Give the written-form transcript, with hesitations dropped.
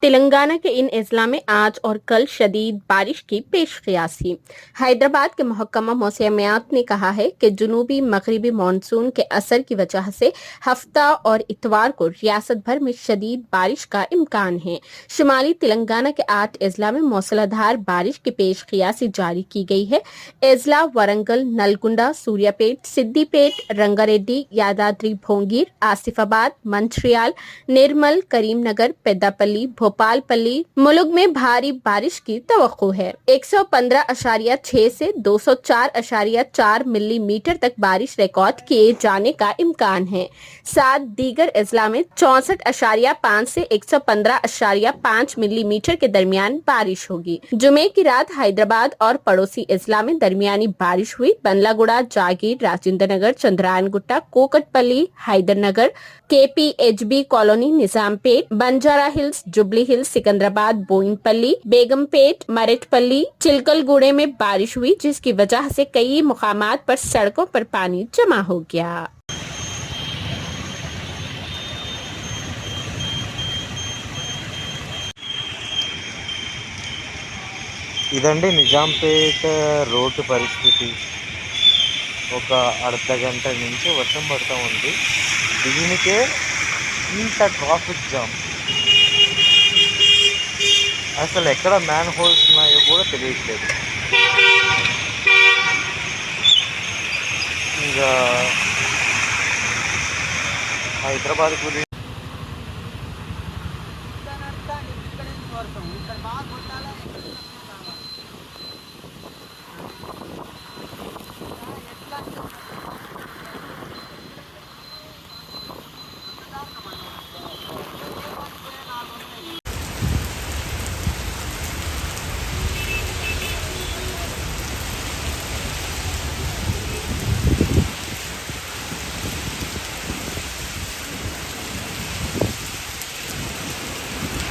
तेलंगाना के इन अजला में आज और कल शदीद बारिश की पेशकयास थी। हैदराबाद के महकमा मौसमियात ने कहा है कि जुनूबी मगरिबी मानसून के असर की वजह से हफ्ता और इतवार को रियासत भर में शदीद बारिश का इम्कान है। शुमाली तेलंगाना के 8 अजला में मौसलाधार बारिश की पेशकयासी जारी की गई है। अजला वरंगल, नलगुंडा, सूर्यापेट, सिद्दीपेट, रंगारेड्डी, यादाद्री भोंगीर, आसिफाबाद, मंचिर्याल, निर्मल, करीमनगर, पेद्दापल्ली, भोपालपल्ली मुलुक में भारी बारिश की तवक्को है। 115.6 से 204.4 मिलीमीटर तक बारिश रिकॉर्ड किए जाने का इम्कान है। 7 दीगर अजला में 64.5 से 115.5 मिलीमीटर के दरमियान बारिश होगी। जुमे की रात हैदराबाद और पड़ोसी अजला में दरमियानी बारिश हुई। बंदलागुड़ा, जागीर, राजेंद्र नगर, चंद्रायनगुट्टा, कोकटपल्ली, हैदरनगर, केपीएचबी कॉलोनी, निजामपेट, बंजारा हिल्स, जुबली हिल्स, सिकंदराबाद, बोइनपल्ली, बेगमपेट, मरेठपल्ली, चिलकलगुड़े में बारिश हुई, जिसकी वजह से कई मुकामात पर सड़कों पर पानी जमा हो गया। ఇదండి నిజాంపేట రోడ్డు పరిస్థితి. ఒక అర్ధ గంట నుంచి వర్షం పడుతూ ఉంది. దీనికే ఇంత ట్రాఫిక్ జామ్. అసలు ఎక్కడ మ్యాన్ హోల్స్ ఉన్నాయో కూడా తెలియట్లేదు. ఇంకా హైదరాబాద్ గురించి